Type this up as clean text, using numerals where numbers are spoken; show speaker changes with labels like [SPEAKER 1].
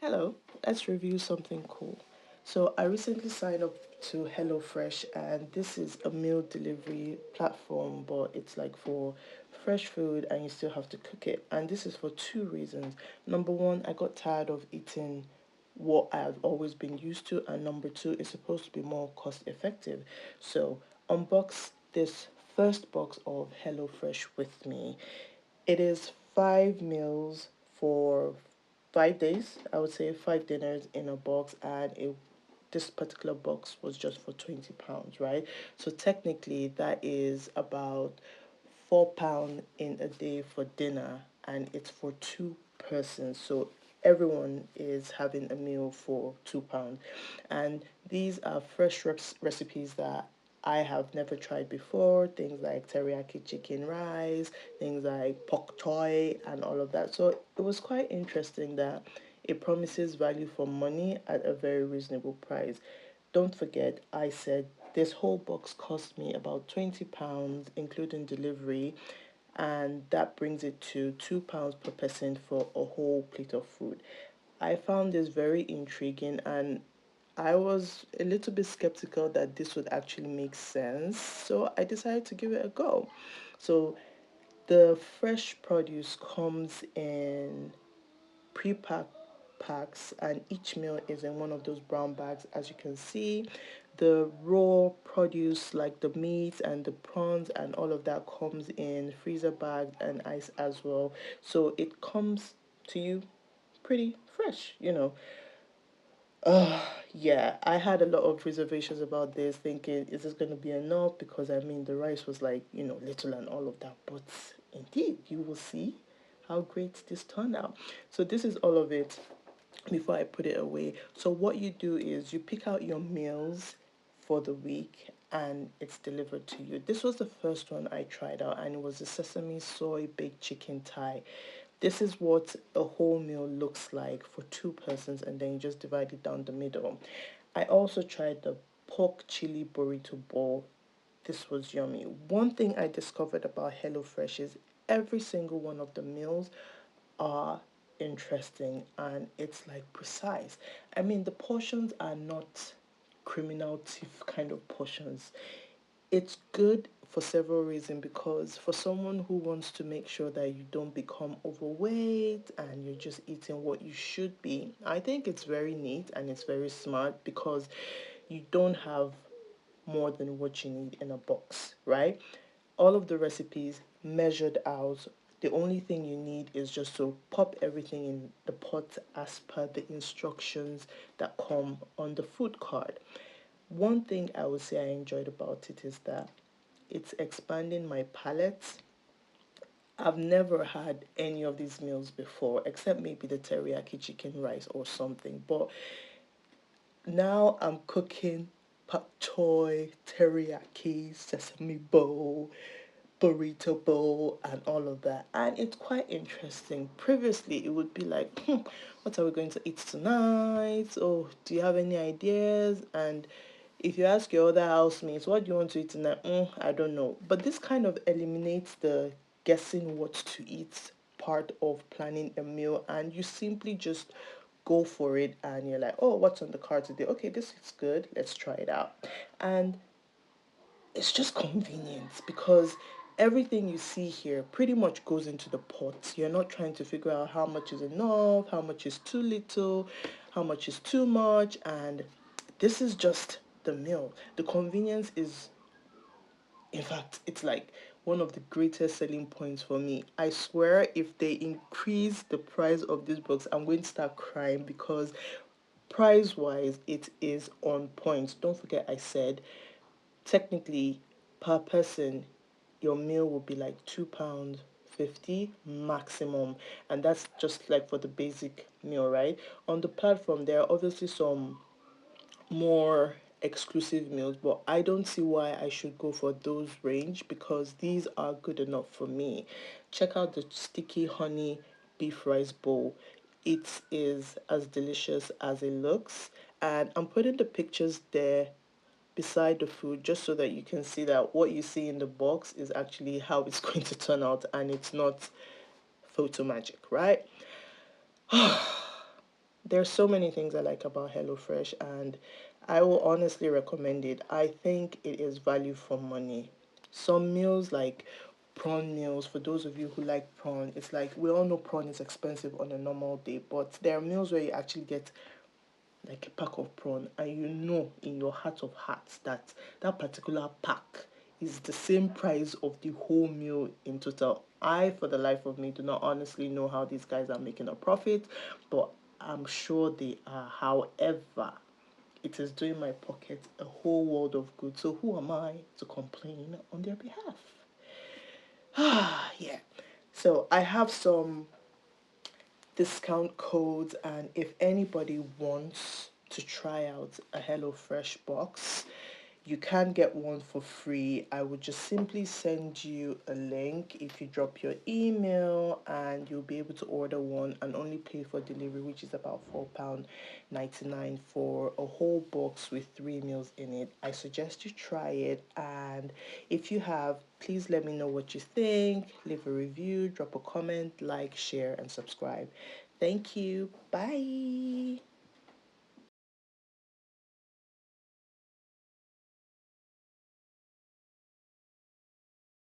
[SPEAKER 1] Hello, let's review something cool. So, I recently signed up to HelloFresh, and this is a meal delivery platform, but it's like for fresh food and you still have to cook it. And this is for two reasons. Number one, I got tired of eating what I've always been used to, and number two, it's supposed to be more cost effective. So, unbox this first box of HelloFresh with me. It is 5 meals for 5 days. I would say 5 dinners in a box, and this particular box was just for £20, right? So technically, that is about £4 in a day for dinner, and it's for two persons. So everyone is having a meal for £2, and these are fresh recipes that I have never tried before. Things like teriyaki chicken rice, things like pok choy, and all of that. So it was quite interesting that it promises value for money at a very reasonable price. Don't forget, I said this whole box cost me about £20, including delivery, and that brings it to £2 per person for a whole plate of food. I found this very intriguing, and I was a little bit skeptical that this would actually make sense, so I decided to give it a go. So the fresh produce comes in pre-packed packs, and each meal is in one of those brown bags. As you can see, the raw produce like the meat and the prawns and all of that comes in freezer bags and ice as well, so it comes to you pretty fresh. Yeah, I had a lot of reservations about this, thinking, is this going to be enough? Because I mean, the rice was like, little and all of that. But indeed, you will see how great this turned out. So, this is all of it before I put it away. So, what you do is you pick out your meals for the week and it's delivered to you. This was the first one I tried out, and it was a sesame soy baked chicken thigh. This is what a whole meal looks like for two persons, and then you just divide it down the middle. I also tried the pork chili burrito bowl. This was yummy. One thing I discovered about HelloFresh is every single one of the meals are interesting, and it's like precise. I mean, the portions are not criminal thief kind of portions. It's good for several reasons, because for someone who wants to make sure that you don't become overweight and you're just eating what you should be, I think it's very neat and it's very smart, because you don't have more than what you need in a box, right? All of the recipes measured out. The only thing you need is just to pop everything in the pot as per the instructions that come on the food card. One thing I would say I enjoyed about it is that it's expanding my palate. I've never had any of these meals before, except maybe the teriyaki chicken rice or something. But now I'm cooking pak choy, teriyaki, sesame bowl, burrito bowl, and all of that. And it's quite interesting. Previously, it would be like, what are we going to eat tonight? Oh, do you have any ideas? And if you ask your other housemates, what do you want to eat tonight? I don't know. But this kind of eliminates the guessing what to eat part of planning a meal, and you simply just go for it, and you're like, oh, what's on the card today? Okay, this is good. Let's try it out. And it's just convenience, because everything you see here pretty much goes into the pot. You're not trying to figure out how much is enough, how much is too little, how much is too much, and this is just the meal. The convenience is, in fact, it's like one of the greatest selling points for me. I swear, if they increase the price of this box, I'm going to start crying, because price wise, it is on point. Don't forget, I said technically per person your meal will be like £2.50 maximum, and that's just like for the basic meal, right? On the platform there are obviously some more exclusive meals, but I don't see why I should go for those range, because these are good enough for me. Check out the sticky honey beef rice bowl. It is as delicious as it looks, and I'm putting the pictures there beside the food, just so that you can see that what you see in the box is actually how it's going to turn out, and it's not photo magic, right? There's so many things I like about HelloFresh, and I will honestly recommend it. I think it is value for money. Some meals like prawn meals, for those of you who like prawn, it's like we all know prawn is expensive on a normal day, but there are meals where you actually get like a pack of prawn, and you know in your heart of hearts that that particular pack is the same price of the whole meal in total. I, for the life of me, do not honestly know how these guys are making a profit, but I'm sure they are. However, it is doing my pocket a whole world of good. So who am I to complain on their behalf? Ah, yeah. So I have some discount codes, and if anybody wants to try out a HelloFresh box, you can get one for free. I would just simply send you a link if you drop your email, and you'll be able to order one and only pay for delivery, which is about £4.99 for a whole box with 3 meals in it. I suggest you try it, and if you have, please let me know what you think. Leave a review, drop a comment, like, share, and subscribe. Thank you. Bye.